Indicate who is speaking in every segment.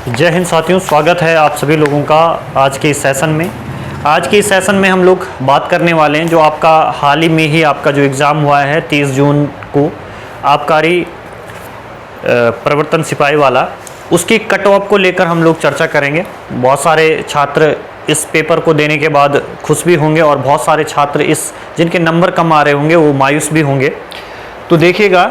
Speaker 1: जय हिंद साथियों, स्वागत है आप सभी लोगों का आज के इस सेशन में। आज के इस सेशन में हम लोग बात करने वाले हैं जो आपका हाल ही में ही आपका जो एग्ज़ाम हुआ है 30 जून को आबकारी प्रवर्तन सिपाही वाला, उसकी कट ऑफ को लेकर हम लोग चर्चा करेंगे। बहुत सारे छात्र इस पेपर को देने के बाद खुश भी होंगे और बहुत सारे छात्र इस जिनके नंबर कम आ रहे होंगे वो मायूस भी होंगे। तो देखिएगा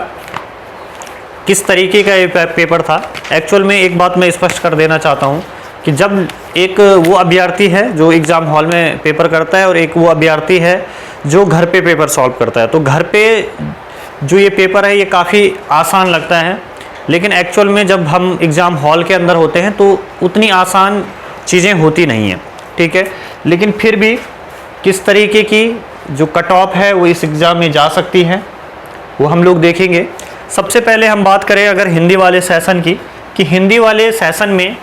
Speaker 1: किस तरीके का ये पेपर था। एक्चुअल में एक बात मैं स्पष्ट कर देना चाहता हूँ कि जब एक वो अभ्यर्थी है जो एग्ज़ाम हॉल में पेपर करता है और एक वो अभ्यर्थी है जो घर पे पेपर सॉल्व करता है, तो घर पे जो ये पेपर है ये काफ़ी आसान लगता है, लेकिन एक्चुअल में जब हम एग्ज़ाम हॉल के अंदर होते हैं तो उतनी आसान चीज़ें होती नहीं हैं, ठीक है। लेकिन फिर भी किस तरीके की जो कट ऑफ है वो इस एग्ज़ाम में जा सकती है वो हम लोग देखेंगे। सबसे पहले हम बात करें अगर हिंदी वाले सेशन की, कि हिंदी वाले सेशन में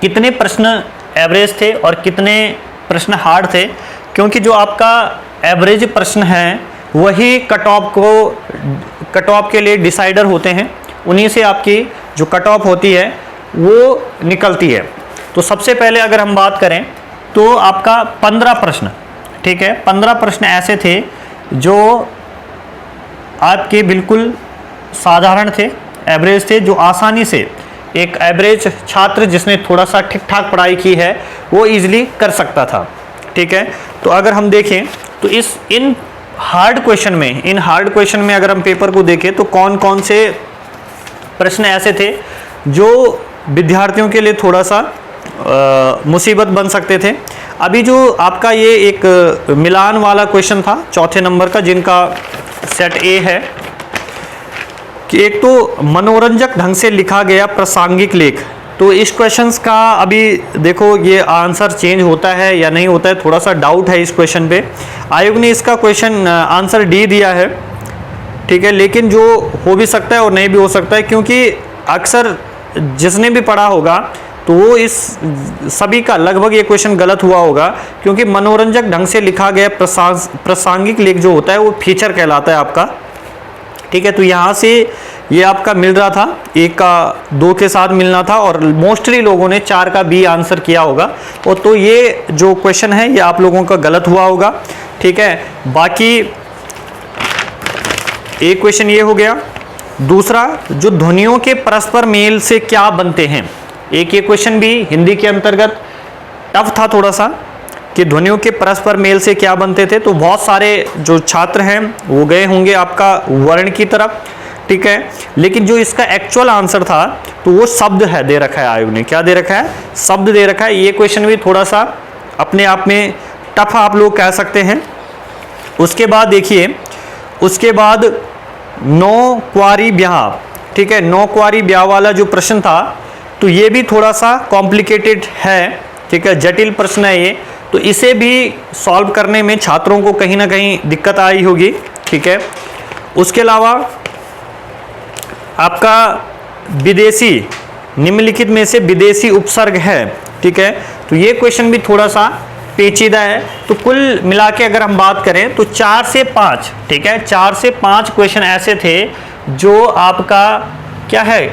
Speaker 1: कितने प्रश्न एवरेज थे और कितने प्रश्न हार्ड थे, क्योंकि जो आपका एवरेज प्रश्न है वही कट ऑफ के लिए डिसाइडर होते हैं, उन्हीं से आपकी जो कट ऑफ होती है वो निकलती है। तो सबसे पहले अगर हम बात करें तो आपका 15 प्रश्न, ठीक है, 15 प्रश्न ऐसे थे जो आपके बिल्कुल साधारण थे, एवरेज थे, जो आसानी से एक एवरेज छात्र जिसने थोड़ा सा ठीक ठाक पढ़ाई की है वो इजीली कर सकता था, ठीक है। तो अगर हम देखें तो इन हार्ड क्वेश्चन में अगर हम पेपर को देखें तो कौन कौन से प्रश्न ऐसे थे जो विद्यार्थियों के लिए थोड़ा सा मुसीबत बन सकते थे। अभी जो आपका ये एक मिलान वाला क्वेश्चन था चौथे नंबर का, जिनका सेट ए है कि एक तो मनोरंजक ढंग से लिखा गया प्रासंगिक लेख। तो इस क्वेश्चंस का अभी देखो ये आंसर चेंज होता है या नहीं होता है, थोड़ा सा डाउट है इस क्वेश्चन पे। आयोग ने इसका क्वेश्चन आंसर डी दिया है, ठीक है, लेकिन जो हो भी सकता है और नहीं भी हो सकता है, क्योंकि अक्सर जिसने भी पढ़ा होगा तो वो इस सभी का लगभग ये क्वेश्चन गलत हुआ होगा, क्योंकि मनोरंजक ढंग से लिखा गया प्रासंगिक लेख जो होता है वो फीचर कहलाता है आपका, ठीक है। तो यहाँ से ये आपका मिल रहा था, एक का 2 के साथ मिलना था और मोस्टली लोगों ने 4 का बी आंसर किया होगा, और तो ये जो क्वेश्चन है ये आप लोगों का गलत हुआ होगा, ठीक है। बाकी एक क्वेश्चन ये हो गया। दूसरा, जो ध्वनियों के परस्पर मेल से क्या बनते हैं, एक ये क्वेश्चन भी हिंदी के अंतर्गत टफ था थोड़ा सा, कि ध्वनियों के परस्पर मेल से क्या बनते थे। तो बहुत सारे जो छात्र हैं वो गए होंगे आपका वर्ण की तरफ, ठीक है, लेकिन जो इसका एक्चुअल आंसर था तो वो शब्द है, दे रखा है आयोग ने, क्या दे रखा है, शब्द दे रखा है। ये क्वेश्चन भी थोड़ा सा अपने आप में टफ आप लोग कह सकते हैं। उसके बाद देखिए, उसके बाद 9 क्वारी ब्याह, ठीक है, 9 क्वारी ब्याह वाला जो प्रश्न था तो ये भी थोड़ा सा कॉम्प्लिकेटेड है, ठीक है, जटिल प्रश्न है ये। तो इसे भी सॉल्व करने में छात्रों को कहीं ना कहीं दिक्कत आई होगी, ठीक है। उसके अलावा आपका विदेशी, निम्नलिखित में से विदेशी उपसर्ग है, ठीक है, तो ये क्वेश्चन भी थोड़ा सा पेचीदा है। तो कुल मिला के अगर हम बात करें तो 4 से 5, ठीक है, 4 से 5 क्वेश्चन ऐसे थे जो आपका क्या है,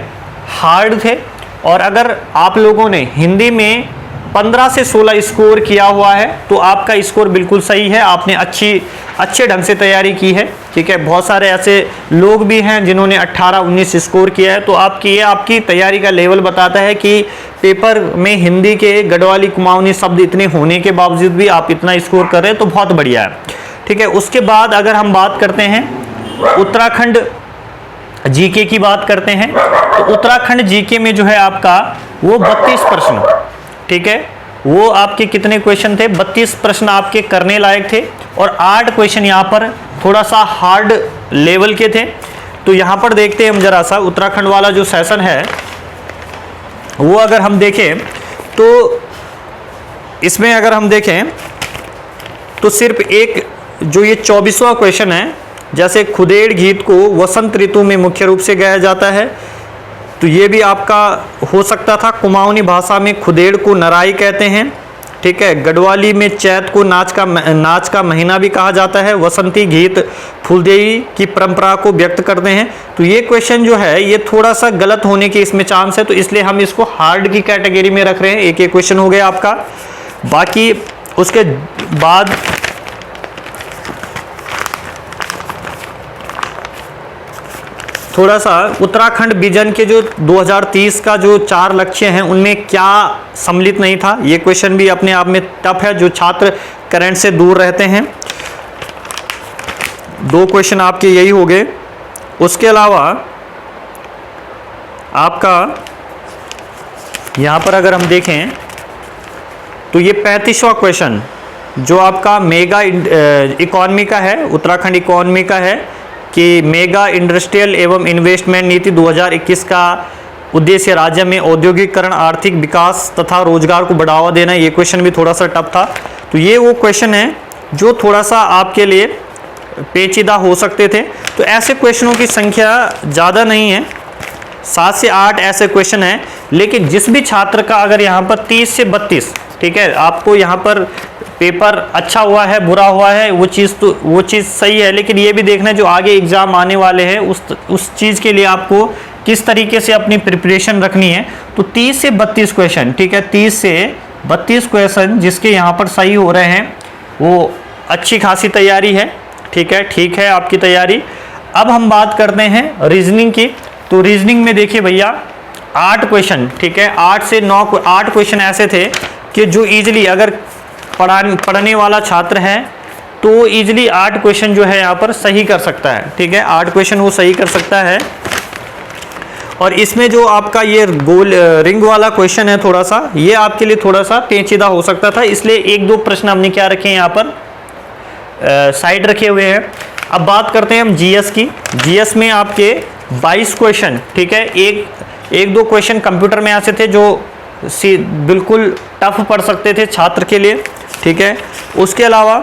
Speaker 1: हार्ड थे। और अगर आप लोगों ने हिंदी में 15 से 16 स्कोर किया हुआ है तो आपका स्कोर बिल्कुल सही है, आपने अच्छे ढंग से तैयारी की है, ठीक है। बहुत सारे ऐसे लोग भी हैं जिन्होंने 18-19 स्कोर किया है, तो आपकी तैयारी का लेवल बताता है कि पेपर में हिंदी के गढ़वाली कुमाऊनी शब्द इतने होने के बावजूद भी आप इतना स्कोर कर रहे हैं, तो बहुत बढ़िया है, ठीक है। उसके बाद अगर हम बात करते हैं उत्तराखंड जीके की बात करते हैं, तो उत्तराखंड जीके में जो है आपका वो 32 प्रश्न, ठीक है, वो आपके कितने क्वेश्चन थे, 32 प्रश्न आपके करने लायक थे और 8 क्वेश्चन यहाँ पर थोड़ा सा हार्ड लेवल के थे। तो यहाँ पर देखते हैं हम जरा सा उत्तराखंड वाला जो सेशन है वो अगर हम देखें तो इसमें अगर हम देखें तो सिर्फ एक जो ये 24वां क्वेश्चन है, जैसे खुदेड़ गीत को वसंत ऋतु में मुख्य रूप से गाया जाता है, तो ये भी आपका हो सकता था। कुमाऊनी भाषा में खुदेड़ को नराई कहते हैं, ठीक है। गढ़वाली में चैत को नाच का महीना भी कहा जाता है। वसंती गीत फूलदेई की परंपरा को व्यक्त करते हैं। तो ये क्वेश्चन जो है ये थोड़ा सा गलत होने के इसमें चांस है, तो इसलिए हम इसको हार्ड की कैटेगरी में रख रहे हैं। एक क्वेश्चन हो गया आपका। बाकी उसके बाद थोड़ा सा उत्तराखंड विजन के जो 2030 का जो 4 लक्ष्य हैं उनमें क्या सम्मिलित नहीं था, ये क्वेश्चन भी अपने आप में टफ है, जो छात्र करंट से दूर रहते हैं। 2 क्वेश्चन आपके यही हो गए। उसके अलावा आपका यहाँ पर अगर हम देखें तो ये 35वां क्वेश्चन जो आपका मेगा इकॉनमी का है, उत्तराखंड इकॉनमी का है कि मेगा इंडस्ट्रियल एवं इन्वेस्टमेंट नीति 2021 का उद्देश्य राज्य में औद्योगिकरण, आर्थिक विकास तथा रोजगार को बढ़ावा देना। ये क्वेश्चन भी थोड़ा सा टफ था। तो ये वो क्वेश्चन है जो थोड़ा सा आपके लिए पेचीदा हो सकते थे। तो ऐसे क्वेश्चनों की संख्या ज़्यादा नहीं है, 7 से 8 ऐसे क्वेश्चन हैं। लेकिन जिस भी छात्र का अगर यहाँ पर 30 से 32, ठीक है, आपको यहाँ पर पेपर अच्छा हुआ है बुरा हुआ है वो चीज़ सही है, लेकिन ये भी देखना है जो आगे एग्ज़ाम आने वाले हैं उस चीज़ के लिए आपको किस तरीके से अपनी प्रिपरेशन रखनी है। तो 30 से 32 क्वेश्चन, ठीक है, 30 से 32 क्वेश्चन जिसके यहाँ पर सही हो रहे हैं वो अच्छी खासी तैयारी है, ठीक है आपकी तैयारी। अब हम बात करते हैं रीजनिंग की। तो रीजनिंग में देखिए भैया 8 क्वेश्चन, ठीक है, 8 से 9 8 क्वेश्चन ऐसे थे कि जो ईजिली अगर पढ़ने वाला छात्र है तो ईजिली 8 क्वेश्चन जो है यहाँ पर सही कर सकता है, ठीक है, 8 क्वेश्चन वो सही कर सकता है। और इसमें जो आपका ये गोल रिंग वाला क्वेश्चन है थोड़ा सा ये आपके लिए थोड़ा सा पेचीदा हो सकता था, इसलिए 1-2 प्रश्न हमने क्या रखे हैं यहाँ पर साइड रखे हुए हैं। अब बात करते हैं हम जीएस की। जीएस में आपके 22 क्वेश्चन, ठीक है, एक दो क्वेश्चन कंप्यूटर में ऐसे थे जो बिल्कुल टफ पढ़ सकते थे छात्र के लिए, ठीक है। उसके अलावा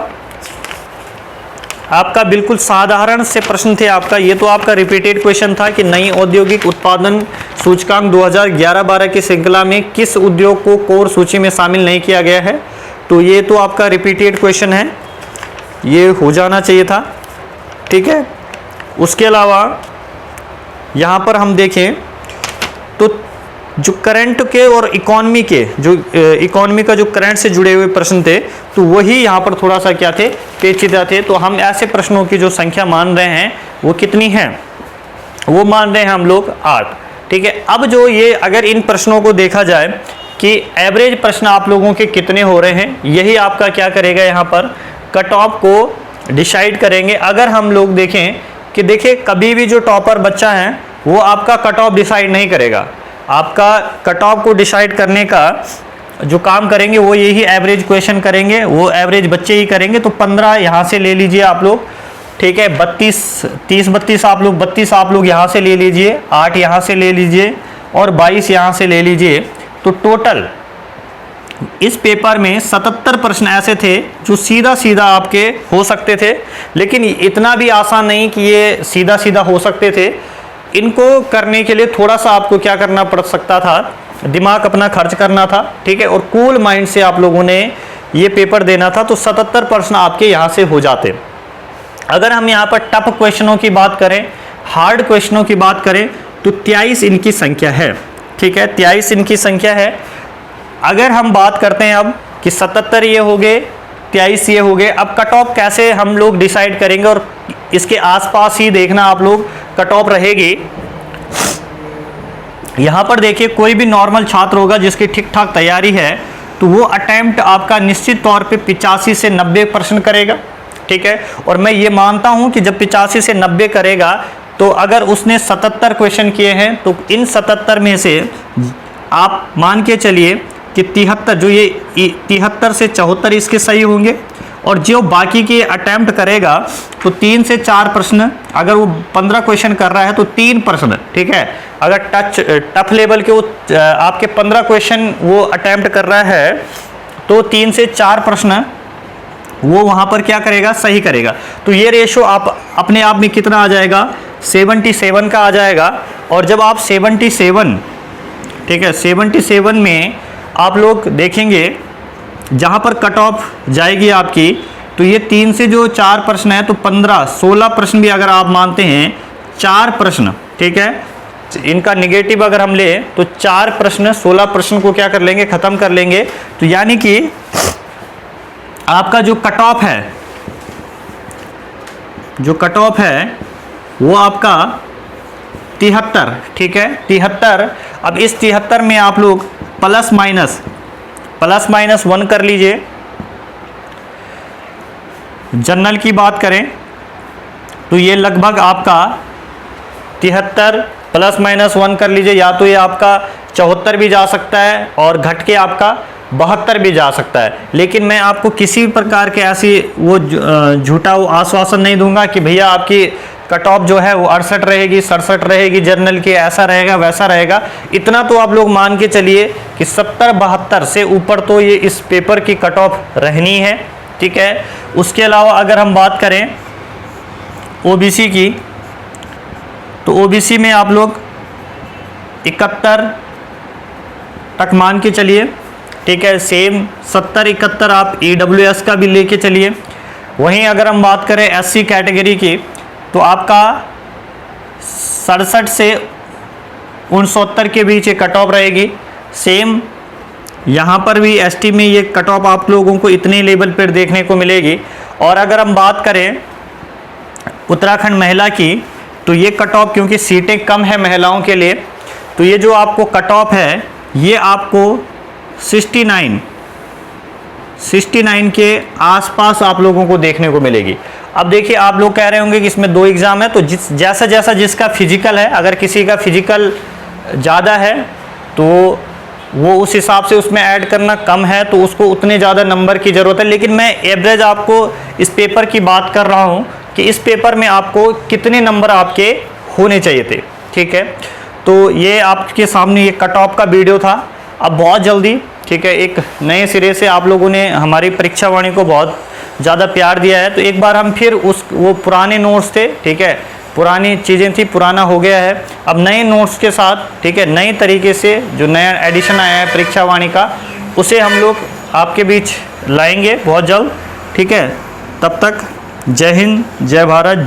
Speaker 1: आपका बिल्कुल साधारण से प्रश्न थे आपका, ये तो आपका रिपीटेड क्वेश्चन था कि नई औद्योगिक उत्पादन सूचकांक 2011-12 की श्रृंखला में किस उद्योग को कोर सूची में शामिल नहीं किया गया है। तो ये तो आपका रिपीटेड क्वेश्चन है, ये हो जाना चाहिए था, ठीक है। उसके अलावा यहाँ पर हम देखें तो जो करंट के और इकॉनमी के जो इकॉनमी का जो करंट से जुड़े हुए प्रश्न थे तो वही यहाँ पर थोड़ा सा क्या थे, पेचीदा थे। तो हम ऐसे प्रश्नों की जो संख्या मान रहे हैं वो कितनी है, वो मान रहे हैं हम लोग 8, ठीक है। अब जो ये अगर इन प्रश्नों को देखा जाए कि एवरेज प्रश्न आप लोगों के कितने हो रहे हैं, यही आपका क्या करेगा यहाँ पर कट ऑफ को डिसाइड करेंगे। अगर हम लोग देखें कि देखिए कभी भी जो टॉपर बच्चा है वो आपका कट ऑफ डिसाइड नहीं करेगा, आपका कट ऑफ को डिसाइड करने का जो काम करेंगे वो यही एवरेज क्वेश्चन करेंगे, वो एवरेज बच्चे ही करेंगे। तो 15 यहाँ से ले लीजिए आप लोग, ठीक है, 32 आप लोग यहाँ से ले लीजिए, 8 यहाँ से ले लीजिए और 22 यहाँ से ले लीजिए। तो टोटल इस पेपर में 77 प्रश्न ऐसे थे जो सीधा सीधा आपके हो सकते थे, लेकिन इतना भी आसान नहीं कि ये सीधा सीधा हो सकते थे। इनको करने के लिए थोड़ा सा आपको क्या करना पड़ सकता था, दिमाग अपना खर्च करना था, ठीक है, और कूल माइंड से आप लोगों ने ये पेपर देना था। तो 77 प्रश्न आपके यहाँ से हो जाते। अगर हम यहाँ पर टफ क्वेश्चनों की बात करें, हार्ड क्वेश्चनों की बात करें तो 23 इनकी संख्या है, ठीक है, 23 इनकी संख्या है। अगर हम बात करते हैं अब कि 77 ये हो गए, 23 ये हो गए, अब कट ऑफ कैसे हम लोग डिसाइड करेंगे और इसके आसपास ही देखना आप लोग कट ऑफ रहेगी। यहाँ पर देखिए कोई भी नॉर्मल छात्र होगा जिसकी ठीक ठाक तैयारी है तो वो अटेम्प्ट आपका निश्चित तौर पे 85 से 90 प्रश्न करेगा, ठीक है। और मैं ये मानता हूँ कि जब 85 से 90 करेगा तो अगर उसने 77 क्वेश्चन किए हैं तो इन 77 में से आप मान के चलिए कि 73 जो ये 73 से 74 इसके सही होंगे, और जो बाकी के अटेम्प्ट करेगा तो 3 से 4 प्रश्न, अगर वो 15 क्वेश्चन कर रहा है तो 3 प्रश्न, ठीक है। अगर टफ लेवल के वो आपके 15 क्वेश्चन वो अटेम्प्ट कर रहा है तो 3 से 4 प्रश्न वो वहाँ पर क्या करेगा, सही करेगा। तो ये रेशो आप अपने आप में कितना आ जाएगा, 77 का आ जाएगा। और जब आप 77, ठीक है, 77 में आप लोग देखेंगे जहाँ पर कट ऑफ जाएगी आपकी, तो ये 3 से जो 4 प्रश्न है तो 15-16 प्रश्न भी अगर आप मानते हैं, 4 प्रश्न, ठीक है, इनका निगेटिव अगर हम ले तो 4 प्रश्न 16 प्रश्न को क्या कर लेंगे, खत्म कर लेंगे। तो यानी कि आपका जो कट ऑफ है, जो कट ऑफ है वो आपका 73, ठीक है, 73। अब इस 73 में आप लोग प्लस माइनस 1 कर लीजिए। जनरल की बात करें तो ये लगभग आपका 73 प्लस माइनस 1 कर लीजिए, या तो ये आपका 74 भी जा सकता है और घट के आपका 72 भी जा सकता है। लेकिन मैं आपको किसी प्रकार के ऐसी वो झूठा वो आश्वासन नहीं दूंगा कि भैया आपकी कट ऑफ जो है वो 68 रहेगी, 67 रहेगी, जर्नल की ऐसा रहेगा वैसा रहेगा। इतना तो आप लोग मान के चलिए कि 70-72 से ऊपर तो ये इस पेपर की कट ऑफ रहनी है, ठीक है। उसके अलावा अगर हम बात करें ओबीसी की, तो ओबीसी में आप लोग 71 तक मान के चलिए, ठीक है। सेम 70-71 आप ईडब्ल्यूएस का भी लेके चलिए। वहीं अगर हम बात करें एससी कैटेगरी की, तो आपका 67 से 69 के बीच ये कट ऑफ रहेगी। सेम यहाँ पर भी एसटी में ये कट ऑफ आप लोगों को इतने लेवल पर देखने को मिलेगी। और अगर हम बात करें उत्तराखंड महिला की, तो ये कट ऑफ क्योंकि सीटें कम है महिलाओं के लिए, तो ये जो आपको कट ऑफ है ये आपको 69 के आसपास आप लोगों को देखने को मिलेगी। अब देखिए आप लोग कह रहे होंगे कि इसमें 2 एग्ज़ाम है, तो जैसा जिसका फिजिकल है, अगर किसी का फिजिकल ज़्यादा है तो वो उस हिसाब से उसमें ऐड करना, कम है तो उसको उतने ज़्यादा नंबर की ज़रूरत है। लेकिन मैं एवरेज आपको इस पेपर की बात कर रहा हूँ कि इस पेपर में आपको कितने नंबर आपके होने चाहिए थे, ठीक है। तो ये आपके सामने ये कट ऑफ का वीडियो था। अब बहुत जल्दी, ठीक है, एक नए सिरे से आप लोगों ने हमारी परीक्षा वाणी को बहुत ज़्यादा प्यार दिया है, तो एक बार हम फिर वो पुराने नोट्स थे, ठीक है, पुरानी चीज़ें थी, पुराना हो गया है, अब नए नोट्स के साथ, ठीक है, नई तरीके से जो नया एडिशन आया है परीक्षा वाणी का, उसे हम लोग आपके बीच लाएंगे बहुत जल्द, ठीक है। तब तक जय हिंद, जय भारत।